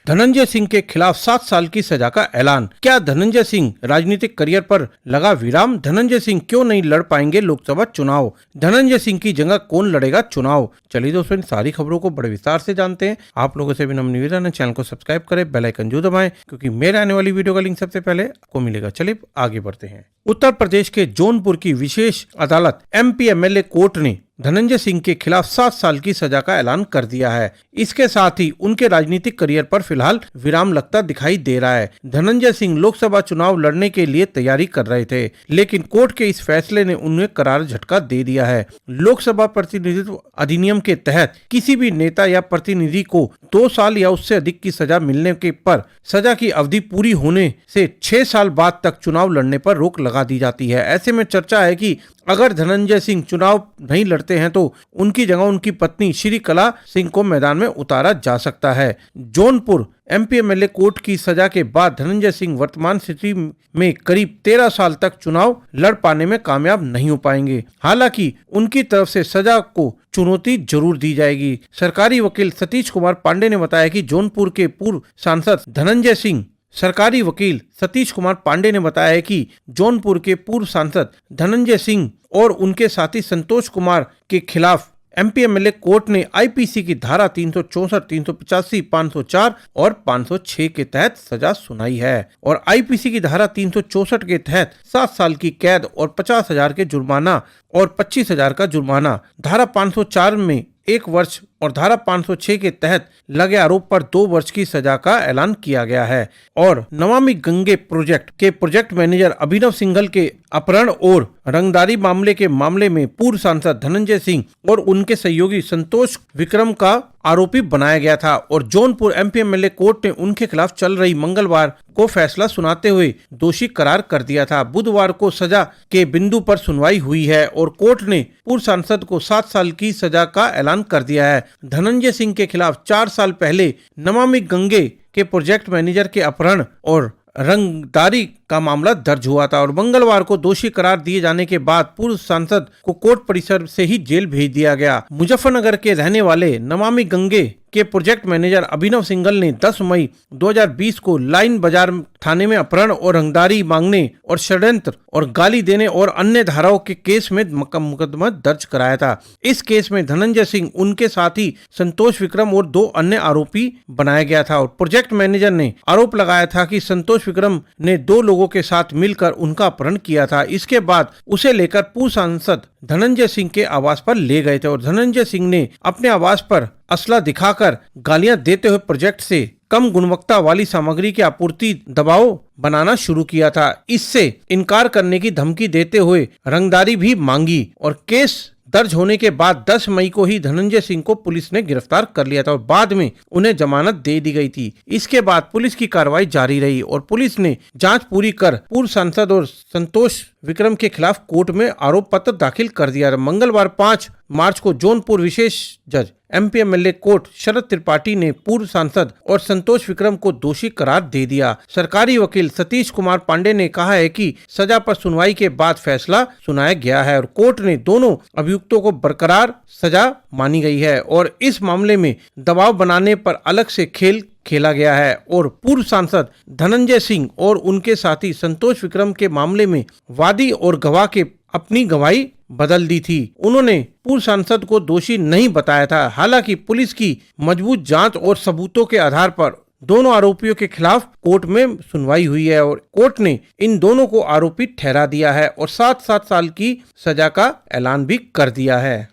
धनंजय सिंह के खिलाफ 7 साल की सजा का ऐलान। क्या धनंजय सिंह राजनीतिक करियर पर लगा विराम? धनंजय सिंह क्यों नहीं लड़ पाएंगे लोकसभा चुनाव? धनंजय सिंह की जगह कौन लड़ेगा चुनाव? चलिए दोस्तों, इन सारी खबरों को बड़े विस्तार से जानते हैं। आप लोगों से भी नम्र निवेदन है, चैनल को सब्सक्राइब करें, बेल आइकन जरूर दबाएं, क्योंकि मेरे आने वाली वीडियो का लिंक सबसे पहले आपको मिलेगा। चलिए आगे बढ़ते हैं। उत्तर प्रदेश के जौनपुर की विशेष अदालत MP MLA कोर्ट ने धनंजय सिंह के खिलाफ 7 साल की सजा का ऐलान कर दिया है। इसके साथ ही उनके राजनीतिक करियर पर फिलहाल विराम लगता दिखाई दे रहा है। धनंजय सिंह लोकसभा चुनाव लड़ने के लिए तैयारी कर रहे थे, लेकिन कोर्ट के इस फैसले ने उन्हें करार झटका दे दिया है। लोकसभा प्रतिनिधित्व अधिनियम के तहत किसी भी नेता या प्रतिनिधि को 2 साल या उससे अधिक की सजा मिलने के पर सजा की अवधि पूरी होने से 6 साल बाद तक चुनाव लड़ने पर रोक लगा दी जाती है। ऐसे में चर्चा है कि अगर धनंजय सिंह चुनाव नहीं लड़ते हैं तो उनकी जगह उनकी पत्नी श्री कला सिंह को मैदान में उतारा जा सकता है। जौनपुर MP MLA कोर्ट की सजा के बाद धनंजय सिंह वर्तमान स्थिति में करीब 13 साल तक चुनाव लड़ पाने में कामयाब नहीं हो पाएंगे। हालांकि उनकी तरफ से सजा को चुनौती जरूर दी जाएगी। सरकारी वकील सतीश कुमार पांडे ने बताया कि जौनपुर के पूर्व सांसद धनंजय सिंह सरकारी वकील सतीश कुमार पांडे ने बताया है कि जौनपुर के पूर्व सांसद धनंजय सिंह और उनके साथी संतोष कुमार के खिलाफ MP MLA कोर्ट ने IPC की धारा 364, 385, 504 और 506 के तहत सजा सुनाई है और IPC की धारा 364 के तहत 7 साल की कैद और 50,000 के जुर्माना और 25,000 का जुर्माना, धारा 504 में 1 वर्ष और धारा 506 के तहत लगे आरोप पर 2 वर्ष की सजा का ऐलान किया गया है। और नमामि गंगे प्रोजेक्ट के प्रोजेक्ट मैनेजर अभिनव सिंघल के अपहरण और रंगदारी मामले में पूर्व सांसद धनंजय सिंह और उनके सहयोगी संतोष विक्रम का आरोपी बनाया गया था और जौनपुर MP MLA कोर्ट ने उनके खिलाफ चल रही मंगलवार को फैसला सुनाते हुए दोषी करार कर दिया था। बुधवार को सजा के बिंदु पर सुनवाई हुई है और कोर्ट ने पूर्व सांसद को 7 साल की सजा का ऐलान कर दिया है। धनंजय सिंह के खिलाफ 4 साल पहले नमामि गंगे के प्रोजेक्ट मैनेजर के अपहरण और रंगदारी का मामला दर्ज हुआ था और मंगलवार को दोषी करार दिए जाने के बाद पूर्व सांसद को कोर्ट परिसर से ही जेल भेज दिया गया। मुजफ्फरनगर के रहने वाले नमामि गंगे के प्रोजेक्ट मैनेजर अभिनव सिंघल ने 10 मई 2020 को लाइन बाजार थाने में अपहरण और रंगदारी मांगने और षड्यंत्र और गाली देने और अन्य धाराओं के केस में मुकदमा दर्ज कराया था। इस केस में धनंजय सिंह, उनके साथी संतोष विक्रम और 2 अन्य आरोपी बनाया गया था और प्रोजेक्ट मैनेजर ने आरोप लगाया था कि संतोष विक्रम ने 2 लोगों के साथ मिलकर उनका अपहरण किया था। इसके बाद उसे लेकर पूर्व सांसद धनंजय सिंह के आवास पर ले गए थे और धनंजय सिंह ने अपने आवास पर असला दिखाकर गालियां देते हुए प्रोजेक्ट से कम गुणवत्ता वाली सामग्री की आपूर्ति दबाव बनाना शुरू किया था। इससे इनकार करने की धमकी देते हुए रंगदारी भी मांगी और केस दर्ज होने के बाद 10 मई को ही धनंजय सिंह को पुलिस ने गिरफ्तार कर लिया था और बाद में उन्हें जमानत दे दी गई थी। इसके बाद पुलिस की कार्रवाई जारी रही और पुलिस ने जांच पूरी कर पूर्व सांसद और संतोष विक्रम के खिलाफ कोर्ट में आरोप पत्र दाखिल कर दिया। मंगलवार 5 मार्च को जौनपुर विशेष जज MP MLA कोर्ट शरद त्रिपाठी ने पूर्व सांसद और संतोष विक्रम को दोषी करार दे दिया। सरकारी वकील सतीश कुमार पांडे ने कहा है कि सजा पर सुनवाई के बाद फैसला सुनाया गया है और कोर्ट ने दोनों अभियुक्तों को बरकरार सजा मानी गई है और इस मामले में दबाव बनाने पर अलग से खेल खेला गया है और पूर्व सांसद धनंजय सिंह और उनके साथी संतोष विक्रम के मामले में वादी और गवाह के अपनी गवाही बदल दी थी। उन्होंने पूर्व सांसद को दोषी नहीं बताया था। हालांकि पुलिस की मजबूत जांच और सबूतों के आधार पर दोनों आरोपियों के खिलाफ कोर्ट में सुनवाई हुई है और कोर्ट ने इन दोनों को आरोपी ठहरा दिया है और 7 साल की सजा का ऐलान भी कर दिया है।